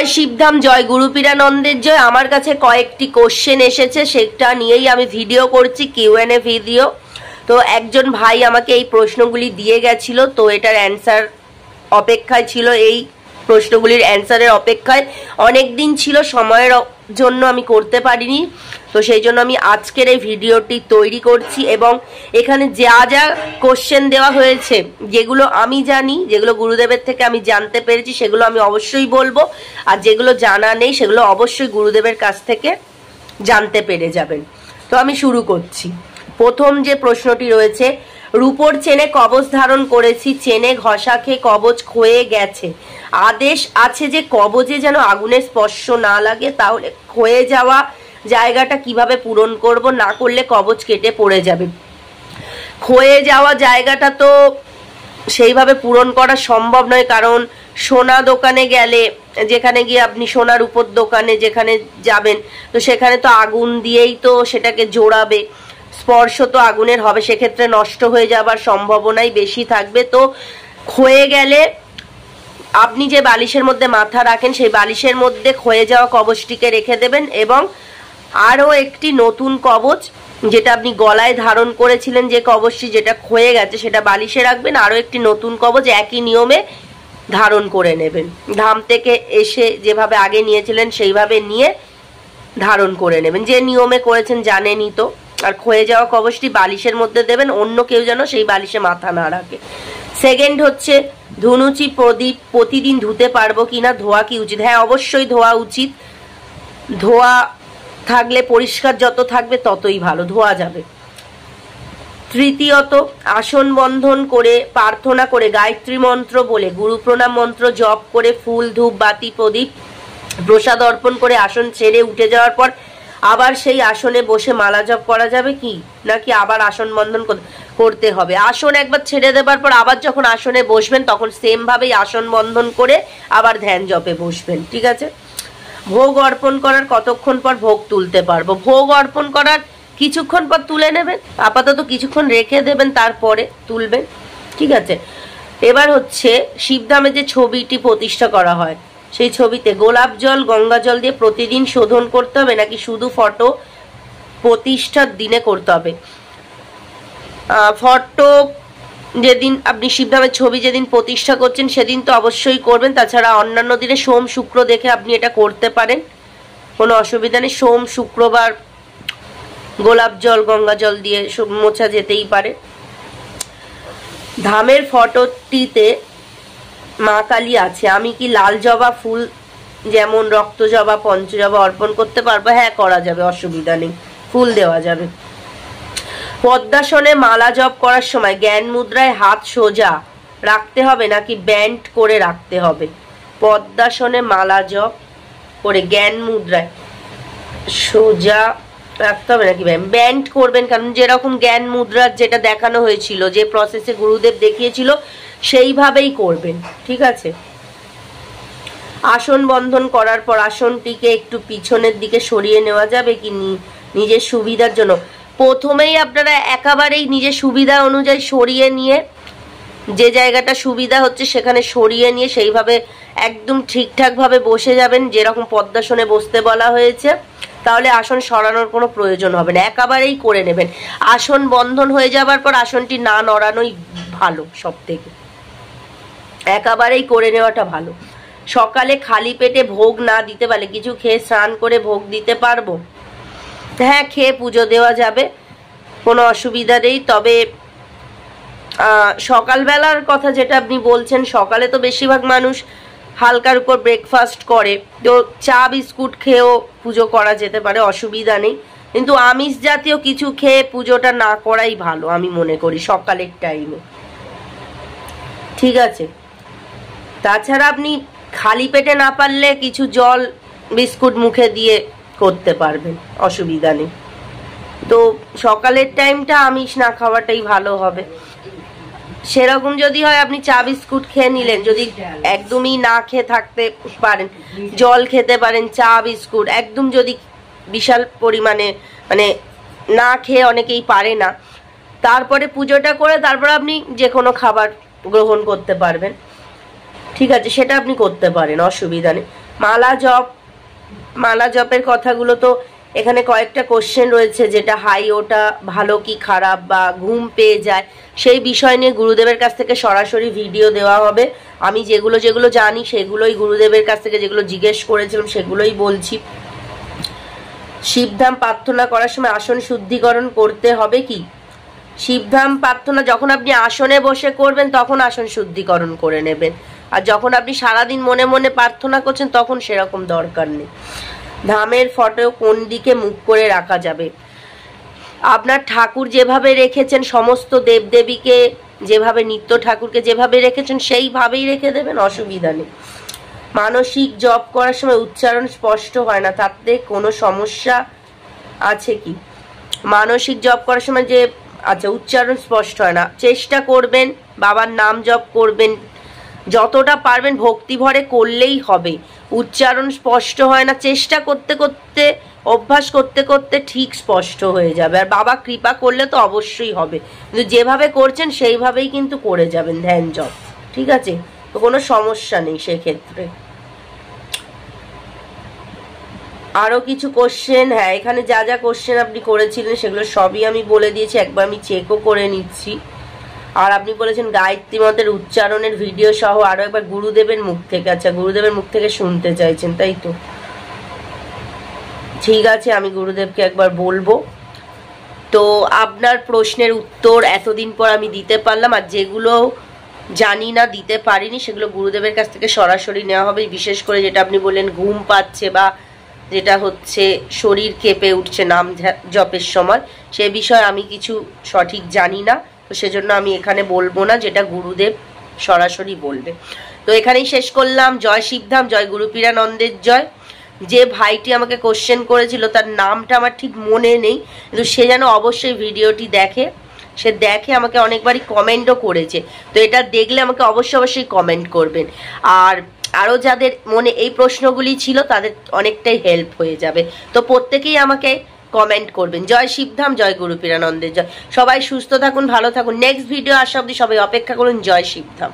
জয় শিবধাম, জয় গুরুপীরানন্দের জয়। আমার কাছে কয়েকটি কোশ্চেন এসেছে, সেটা নিয়েই আমি ভিডিও করছি, কিউএনএ ভিডিও। তো একজন ভাই আমাকে এই প্রশ্নগুলি দিয়ে গেছিল, তো এটার অ্যান্সার অপেক্ষায় ছিল, এই প্রশ্নগুলির অ্যান্সারের অপেক্ষায় অনেক দিন ছিল, সময়ের জন্য আমি করতে পারিনি। তো সেই জন্য আমি আজকের এই ভিডিওটি তৈরি করছি এবং এখানে যা যা কোশ্চেন দেওয়া হয়েছে, যেগুলো আমি জানি, যেগুলো গুরুদেবের থেকে আমি জানতে পেরেছি, সেগুলো আমি অবশ্যই বলবো। আর যেগুলো জানা নেই সেগুলো অবশ্যই গুরুদেবের কাছ থেকে জানতে পেরে যাবেন। তো আমি শুরু করছি। প্রথম যে প্রশ্নটি রয়েছে, রূপোর চেনে কবচ ধারণ করেছি, চেনে ঘষা খেয়ে কবচ ক্ষয়ে গেছে, আদেশ আছে যে কবচে যেন আগুনের স্পর্শ না লাগে, তাহলে ক্ষয়ে যাওয়া জায়গাটা কিভাবে পূরণ করব? না করলে কবচ কেটে পড়ে যাবে। ক্ষয়ে যাওয়া জায়গাটা তো সেইভাবে পূরণ করা সম্ভব নয়, কারণ সোনা দোকানে গেলে, যেখানে গিয়ে আপনি সোনার উপর দোকানে যেখানে যাবেন, তো সেখানে তো আগুন দিয়েই তো সেটাকে জোড়াবে, স্পর্শ তো আগুনের হবে, সেক্ষেত্রে নষ্ট হয়ে যাবার সম্ভাবনাই বেশি থাকবে। তো ক্ষয়ে গেলে আপনি যে বালিশের মধ্যে মাথা রাখেন, সেই বালিশের মধ্যে ক্ষয়ে যাওয়া কবচটিকে রেখে দেবেন এবং আরও একটি নতুন কবচ, যেটা আপনি গলায় ধারণ করেছিলেন যে কবচটি, যেটা ক্ষয়ে গেছে, সেটা বালিশে রাখবেন। আরও একটি নতুন কবচ একই নিয়মে ধারণ করে নেবেন। ধাম থেকে এসে যেভাবে আগে নিয়েছিলেন সেইভাবে নিয়ে ধারণ করে নেবেন, যে নিয়মে করেছেন জানেনই তো। আর ক্ষয়ে যাওয়া কবচটি বালিশের মধ্যে দেবেন, অন্য কেউ যেন সেই বালিশে মাথা না রাখে। সেকেন্ড হচ্ছে, ধুনুচি প্রদীপ প্রতিদিন ধুতে পারবো কিনা, ধোয়া কি উচিত? হ্যাঁ, অবশ্যই ধোয়া উচিত। ধোয়া থাকলে, পরিষ্কার যত থাকবে ততই ভালো, ধোয়া যাবে। তৃতীয়ত, আসন বন্ধন করে প্রার্থনা করে গায়ত্রী মন্ত্র বলে গুরু প্রণাম মন্ত্র জপ করে ফুল ধূপ বাতি প্রদীপ প্রসাদ অর্পণ করে আসন ছেড়ে উঠে যাওয়ার পর আবার সেই আসনে বসে মালা জপ করা যাবে কি, নাকি আবার আসন বন্ধন করতে হবে? আসন একবার ছেড়ে দেবার পর আবার যখন আসনে বসবেন, তখন সেম ভাবেই আসন বন্ধন করে আবার ধ্যান জপে বসবেন, ঠিক আছে? ভোগ অর্পণ করার কতক্ষণ পর ভোগ তুলতে পারবো? ভোগ অর্পণ করার কিছুক্ষণ পর তুলে নেবেন, আপাতত কিছুক্ষণ রেখে দেবেন, তারপরে তুলবেন, ঠিক আছে? এবার হচ্ছে, শিবধামে যে ছবিটি প্রতিষ্ঠা করা হয়, সেই ছবিতে গোলাপ জল গঙ্গা জল দিয়ে প্রতিদিন শোধন করতে হবে, নাকি শুধু ফটো প্রতিষ্ঠার দিনে করতে হবে? ফটো যেদিন আপনি শিবধামের ছবি যেদিন প্রতিষ্ঠা করছেন সেদিন তো অবশ্যই করবেন, তাছাড়া অন্যান্য দিনে সোম শুক্র দেখে আপনি এটা করতে পারেন, কোনো অসুবিধা নেই। সোম শুক্রবার গোলাপ জল গঙ্গা জল দিয়ে মোছা যেতেই পারে। ধামের ফটোটিতে মা কালী আছে, আমি কি লাল জবা ফুল যেমন রক্ত জবা পঞ্চ জবা অর্পণ করতে পারবো? হ্যাঁ, করা যাবে, অসুবিধা নেই, ফুল দেওয়া যাবে। পদ্মাসনে মালা জপ করার সময় জ্ঞান মুদ্রায় হাত সোজা রাখতে হবে নাকি ব্যান্ড করে রাখতে হবে? পদ্মাসনে মালা জপ করে জ্ঞান মুদ্রায় সোজা রাখতে হবে নাকি ব্যান্ড করবেন? কারণ যেরকম জ্ঞান মুদ্রার যেটা দেখানো হয়েছিল, যে প্রসেসে গুরুদেব দেখিয়েছিল, সেইভাবেই করবেন, ঠিক আছে? আসন বন্ধন করার পর আসনটিকে একটু পিছনের দিকে সরিয়ে নেওয়া যাবে কি নিজের সুবিধার জন্য? প্রথমেই আপনারা একেবারেই নিজের সুবিধা অনুযায়ী সরিয়ে নিয়ে, যে জায়গাটা সুবিধা হচ্ছে সেখানে সরিয়ে নিয়ে সেইভাবে একদম ঠিকঠাকভাবে বসে যাবেন, যেরকম পদ্মাসনে বসতে বলা হয়েছে। তাহলে আসন সরানোর কোনো প্রয়োজন হবে না, একেবারেই করে নেবেন। আসন বন্ধন হয়ে যাবার পর আসনটি না নড়ানোই ভালো, সব থেকে একেবারেই করে নেওয়াটা ভালো। সকালে খালি পেটে ভোগ না দিতে পারলে কিছু খেয়ে স্নান করে ভোগ দিতে পারবো? হ্যাঁ, খেয়ে পুজো দেওয়া যাবে, কোনো অসুবিধা নেই। তবে সকালবেলার কথা যেটা আপনি বলছেন, সকালে তো বেশিরভাগ মানুষ হালকার উপর ব্রেকফাস্ট করে, তো চা বিস্কুট খেয়েও পুজো করা যেতে পারে, অসুবিধা নেই। কিন্তু আমিষ জাতীয় কিছু খেয়ে পুজোটা না করাই ভালো আমি মনে করি সকালের টাইমে, ঠিক আছে? তাছাড়া আপনি খালি পেটে না পারলে কিছু জল বিস্কুট মুখে দিয়ে করতে পারবেন, অসুবিধা নেই। তো সকালের টাইমটা আমিষ না খাওয়াটাই ভালো হবে। সেরকম যদি হয়, আপনি চা বিস্কুট খেয়ে নিলেন, যদি একদমই না খেয়ে থাকতে পারেন, জল খেতে পারেন, চা বিস্কুট একদম যদি বিশাল পরিমাণে মানে না খেয়ে অনেকেই পারে না, তারপরে পুজোটা করে তারপর আপনি যে কোনো খাবার গ্রহণ করতে পারবেন, ঠিক আছে? সেটা আপনি করতে পারেন, অসুবিধা নেই। মালা জপের কথাগুলো তো এখানে কয়েকটা কোশ্চেন রয়েছে, যেটা হাই ওটা ভালো কি খারাপ বা ঘুম পেয়ে যায়, সেই বিষয় নিয়ে গুরুদেবের কাছ থেকে সরাসরি ভিডিও দেওয়া হবে। আমি যেগুলো যেগুলো জানি সেগুলোই গুরুদেবের কাছ থেকে যেগুলো জিজ্ঞেস করেছিলাম সেগুলোই বলছি। শিবধাম প্রার্থনা করার সময় আসন শুদ্ধিকরণ করতে হবে কি? শিবধাম প্রার্থনা যখন আপনি আসনে বসে করবেন তখন আসন শুদ্ধিকরণ করে নেবেন, আর যখন আপনি সারাদিন মনে মনে প্রার্থনা করছেন তখন সেরকম দরকার নেই। ধামের ফটো কোন দিকে মুখ করে রাখা যাবে? আপনার ঠাকুর যেভাবে রেখেছেন, সমস্ত দেবদেবীকে যেভাবে, নিত্য ঠাকুরকে যেভাবে রেখেছেন সেইভাবেই রেখে দেবেন, অসুবিধা নেই। মানসিক জপ করার সময় উচ্চারণ স্পষ্ট হয় না, তাতে কোনো সমস্যা আছে কি? মানসিক জপ করার সময় যে উচ্চারণ স্পষ্ট হয় না, চেষ্টা করবেন বাবার নাম জপ করবেন, যতটা পারবেন ভক্তি ভরে করলেই হবে। উচ্চারণ স্পষ্ট হয় না, চেষ্টা করতে করতে, অভ্যাস করতে করতে ঠিক স্পষ্ট হয়ে যাবে, আর বাবা কৃপা করলে তো অবশ্যই হবে। কিন্তু যেভাবে করছেন সেইভাবেই কিন্তু করে যাবেন ধ্যান জপ, ঠিক আছে? তো কোনো সমস্যা নেই সেক্ষেত্রে। আরো কিছু কোশ্চেন, হ্যাঁ এখানে যা যা কোশ্চেন আপনি করেছিলেন সেগুলো সবই আমি বলে দিয়েছি, একবার আমি চেকও করে নিচ্ছি। আর আপনি বলেছেন গায়ত্রী মন্ত্রের উচ্চারণের ভিডিও সহ আরো একবার গুরুদেবের মুখ থেকে, আচ্ছা গুরুদেবের মুখ থেকে শুনতে চাইছেন তাই তো? ঠিক আছে, আমি গুরুদেবকে একবার বলবো। তো আপনার প্রশ্নের উত্তর এতদিন পর আমি দিতে পারলাম, আর যেগুলো জানি না দিতে পারিনি সেগুলো গুরুদেবের কাছ থেকে সরাসরি নেওয়া হবে। বিশেষ করে যেটা আপনি বললেন ঘুম পাচ্ছে বা যেটা হচ্ছে শরীর কেঁপে উঠছে নাম জপের সময়, সে বিষয়ে আমি কিছু সঠিক জানি না, তো সেজন্য আমি এখানে বলবো না, যেটা গুরুদেব সরাসরি বলবে। তো এখানেই শেষ করলাম। জয় শিবধাম, জয় গুরুপীরানন্দের জয়। যে ভাইটি আমাকে কোশ্চেন করেছিল তার নামটা আমার ঠিক মনে নেই, কিন্তু সে যেন অবশ্যই ভিডিওটি দেখে, সে দেখে, আমাকে অনেকবারই কমেন্টও করেছে। তো এটা দেখলে আমাকে অবশ্যই কমেন্ট করবেন, আর আরও যাদের মনে এই প্রশ্নগুলি ছিল তাদের অনেকটাই হেল্প হয়ে যাবে। তো প্রত্যেকেই আমাকে কমেন্ট করবেন। জয় শিবধাম, জয় গুরুপীরানন্দের জয়। সবাই সুস্থ থাকুন, ভালো থাকুন। নেক্সট ভিডিও আসা অবধি সবাই অপেক্ষা করুন। জয় শিবধাম।